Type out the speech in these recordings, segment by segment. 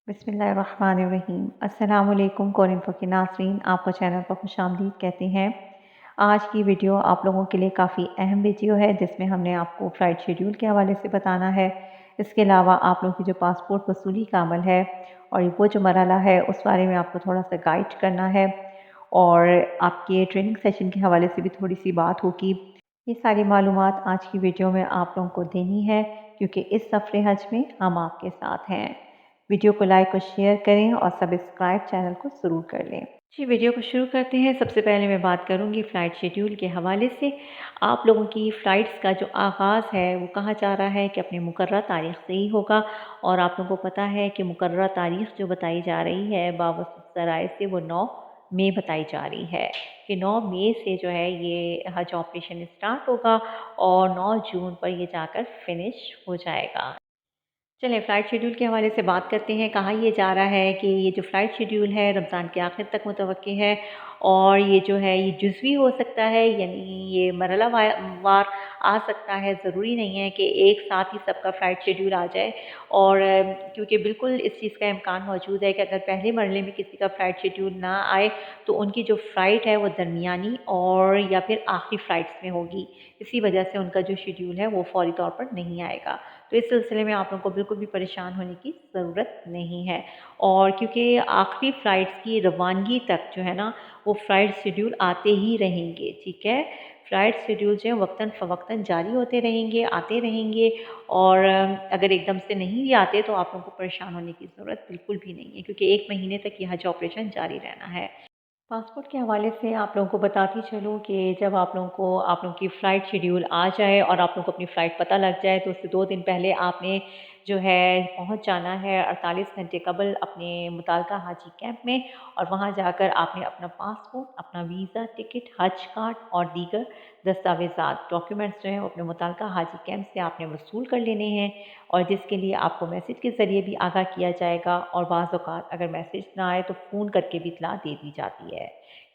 बिस्मिल्लाहिर्रहमानिर्रहीम। अस्सलाम वालेकुम कोरिन के नाज़रीन, आपको चैनल पर खुशामदीद कहते हैं। आज की वीडियो आप लोगों के लिए काफ़ी अहम वीडियो है जिसमें हमने आपको फ़्लाइट शेड्यूल के हवाले से बताना है। इसके अलावा आप लोगों की जो पासपोर्ट वसूली का अमल है और वो जो मरहला है उस बारे में आपको थोड़ा सा गाइड करना है और आपके ट्रेनिंग सेशन के हवाले से भी थोड़ी सी बात होगी। ये सारी मालूमात आज की वीडियो में आप लोगों को देनी है क्योंकि इस सफ़रे हज में हम आपके साथ हैं। वीडियो को लाइक और शेयर करें और सब्सक्राइब चैनल को ज़रूर कर लें। जी, वीडियो को शुरू करते हैं। सबसे पहले मैं बात करूंगी फ़्लाइट शेड्यूल के हवाले से। आप लोगों की फ़्लाइट्स का जो आगाज़ है वो कहा जा रहा है कि अपनी मुकर्रर तारीख़ से ही होगा और आप लोगों को पता है कि मुकर्रर तारीख़ जो बताई जा रही है बावसूख ज़राए से वो 9 मई बताई जा रही है कि 9 मई से जो है ये हज ऑपरेशन स्टार्ट होगा और 9 जून पर ये जाकर फिनिश हो जाएगा। चलें फ़्लाइट शेड्यूल के हवाले से बात करते हैं। कहा यह जा रहा है कि ये जो फ़्लाइट शेड्यूल है रमज़ान के आखिर तक मुतवक्की है और ये जो है ये जुज़वी हो सकता है, यानी ये मरहला वार आ सकता है। ज़रूरी नहीं है कि एक साथ ही सबका फ़्लाइट शेड्यूल आ जाए और क्योंकि बिल्कुल इस चीज़ का इम्कान मौजूद है कि अगर पहले मरहले में किसी का फ़्लाइट शेड्यूल ना आए तो उनकी जो फ़्लाइट है वो दरमियानी और या फिर आखिरी फ़्लाइट्स में होगी। इसी वजह से उनका जो शेड्यूल है वो फ़ौरी तौर पर नहीं आएगा। तो इस सिलसिले में आप लोगों को बिल्कुल भी परेशान होने की ज़रूरत नहीं है और क्योंकि आखिरी फ़्लाइट्स की रवानगी तक जो है ना वो फ़्लाइट शेड्यूल आते ही रहेंगे। ठीक है, फ़्लाइट शेड्यूल जो है वक्तन फ़वक्तन जारी होते रहेंगे, आते रहेंगे और अगर एकदम से नहीं भी आते तो आप लोगों को परेशान होने की ज़रूरत बिल्कुल भी नहीं है क्योंकि 1 महीने तक ये हज ऑपरेशन जारी रहना है। पासपोर्ट के हवाले से आप लोगों को बताती चलूँ कि जब आप लोगों की फ़्लाइट शेड्यूल आ जाए और आप लोगों को अपनी फ़्लाइट पता लग जाए तो उससे 2 दिन पहले आपने जो है पहुंच जाना है 48 घंटे कबल अपने मुताल्लिका हाजी कैंप में और वहां जाकर आपने अपना पासपोर्ट, अपना वीज़ा, टिकट, हज कार्ड और दीगर दस्तावेज़ात डॉक्यूमेंट्स जो हैं वो अपने मुताल्लिका हाजी कैंप से आपने वसूल कर लेने हैं और जिसके लिए आपको मैसेज के ज़रिए भी आगाह किया जाएगा और बाज़ औक़ात अगर मैसेज ना आए तो फ़ोन करके भी इत्तला दे दी जाती है।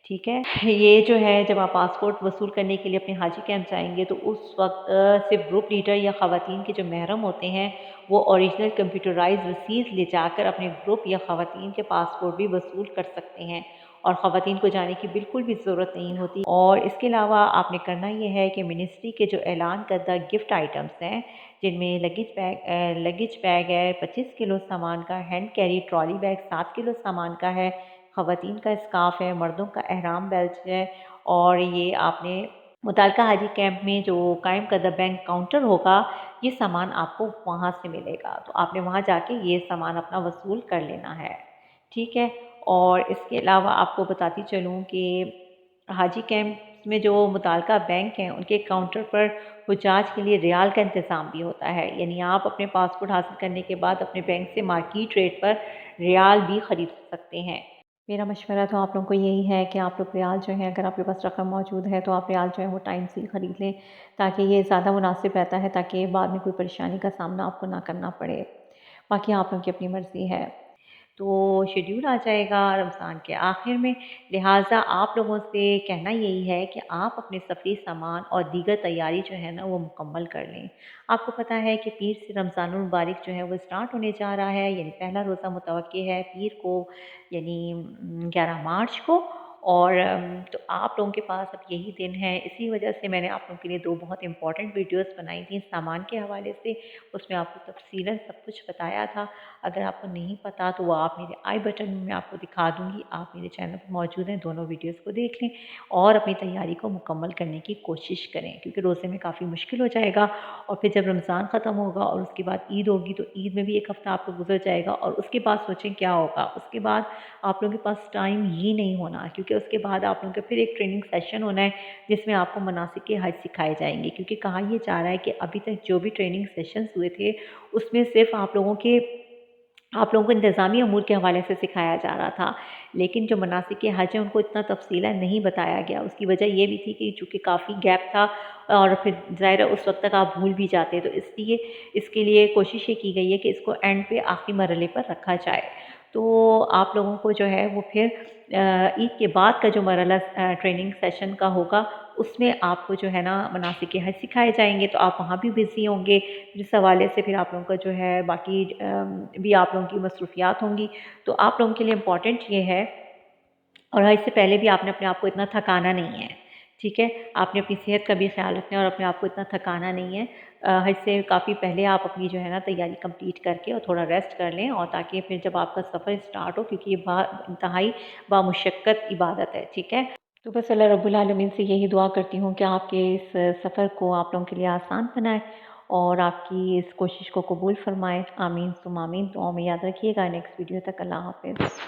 ठीक है, ये जो है जब आप पासपोर्ट वसूल करने के लिए अपने हाजी कैंप जाएंगे तो उस वक्त सिर्फ ग्रुप लीडर या ख़वातीन के जो महरम होते हैं वो ओरिजिनल कंप्यूटराइज रसीद ले जाकर अपने ग्रुप या ख़वातीन के पासपोर्ट भी वसूल कर सकते हैं और ख़वातीन को जाने की बिल्कुल भी ज़रूरत नहीं होती। और इसके अलावा आपने करना ये है कि मिनिस्ट्री के जो ऐलान करदा गिफ्ट आइटम्स हैं जिनमें लगेज बैग है 25 किलो सामान का, hand carry trolley bag 7 kilo सामान का है, ख़वातीन का स्कार्फ़ है, मर्दों का एहराम बेल्ट है और ये आपने मुताल्लिका हाजी कैंप में जो कायम करदा बैंक काउंटर होगा ये सामान आपको वहाँ से मिलेगा। तो आपने वहाँ जाके ये सामान अपना वसूल कर लेना है। ठीक है, और इसके अलावा आपको बताती चलूँ कि हाजी कैंप में जो मुताल्लिका बैंक हैं उनके काउंटर पर हुज्जाज के लिए रियाल का इंतज़ाम भी होता है, यानी आप अपने पासपोर्ट हासिल करने के बाद अपने बैंक से मार्केट रेट पर रियाल भी ख़रीद सकते हैं। मेरा मशवरा तो आप लोगों को यही है कि आप लोग रियाल जो है अगर आपके पास रकम मौजूद है तो आप रियाल जो है वो टाइम से ही ख़रीद लें ताकि ये ज़्यादा मुनासिब रहता है ताकि बाद में कोई परेशानी का सामना आपको ना करना पड़े। बाकी आप लोगों की अपनी मर्ज़ी है। तो शेड्यूल आ जाएगा रमज़ान के आखिर में, लिहाजा आप लोगों से कहना यही है कि आप अपने सफ़री सामान और दीगर तैयारी जो है ना वो मुकम्मल कर लें। आपको पता है कि पीर से रमज़ानुल मुबारक जो है वो स्टार्ट होने जा रहा है, यानी पहला रोज़ा मुतवक्की है पीर को, यानी 11 मार्च को और तो आप लोगों के पास अब यही दिन है। इसी वजह से मैंने आप लोगों के लिए 2 बहुत इंपॉर्टेंट वीडियोस बनाई थी सामान के हवाले से, उसमें आपको तफ़सीलन सब कुछ बताया था। अगर आपको नहीं पता तो वो आप मेरे आई बटन में आपको दिखा दूँगी, आप मेरे चैनल पर मौजूद हैं, दोनों वीडियोस को देख लें और अपनी तैयारी को मुकम्मल करने की कोशिश करें क्योंकि रोज़े में काफ़ी मुश्किल हो जाएगा और फिर जब रमज़ान ख़त्म होगा और उसके बाद ईद होगी तो ईद में भी 1 हफ़्ता आपको गुजर जाएगा और उसके बाद सोचें क्या होगा। उसके बाद आप लोगों के पास टाइम ही नहीं होना क्योंकि उसके बाद आप लोगों का फिर एक ट्रेनिंग सेशन होना है जिसमें आपको मनासिक हज सिखाए जाएंगे क्योंकि कहा यह जा रहा है कि अभी तक जो भी ट्रेनिंग सेशंस हुए थे उसमें सिर्फ आप लोगों को इंतज़ामी अमूर के हवाले से सिखाया जा रहा था, लेकिन जो मनासिक हज है उनको इतना तफ़सीला नहीं बताया गया। उसकी वजह ये भी थी कि चूँकि काफ़ी गैप था और फिर ज़ाहिर है उस वक्त तक आप भूल भी जाते, तो इसलिए इसके लिए कोशिश ये की गई है कि इसको एंड पे आखिरी मरहले पर रखा जाए। तो आप लोगों को जो है वो फिर ईद के बाद का जो मरहला ट्रेनिंग सेशन का होगा اس میں آپ کو جو ہے نا مناسک حج سکھائے جائیں گے، تو آپ وہاں بھی بزی ہوں گے، جس حوالے سے پھر آپ لوگوں کا جو ہے باقی بھی آپ لوگوں کی مصروفیات ہوں گی۔ تو آپ لوگوں کے لیے امپورٹنٹ یہ ہے، اور اس سے پہلے بھی آپ نے اپنے آپ کو اتنا تھکانا نہیں ہے، ٹھیک ہے؟ آپ نے اپنی صحت کا بھی خیال رکھنا ہے اور اپنے آپ کو اتنا تھکانا نہیں ہے۔ حج سے کافی پہلے آپ اپنی جو ہے نا تیاری کمپلیٹ کر کے اور تھوڑا ریسٹ کر لیں، اور تاکہ پھر جب آپ کا سفر اسٹارٹ ہو، کیونکہ یہ انتہائی بامشقت عبادت ہے، ٹھیک ہے؟ تو بس اللہ رب العالمین سے یہی دعا کرتی ہوں کہ آپ کے اس سفر کو آپ لوگوں کے لیے آسان بنائے اور آپ کی اس کوشش کو قبول فرمائے۔ آمین ثم آمین۔ دعاؤں میں یاد رکھیے گا۔ نیکسٹ ویڈیو تک اللہ حافظ۔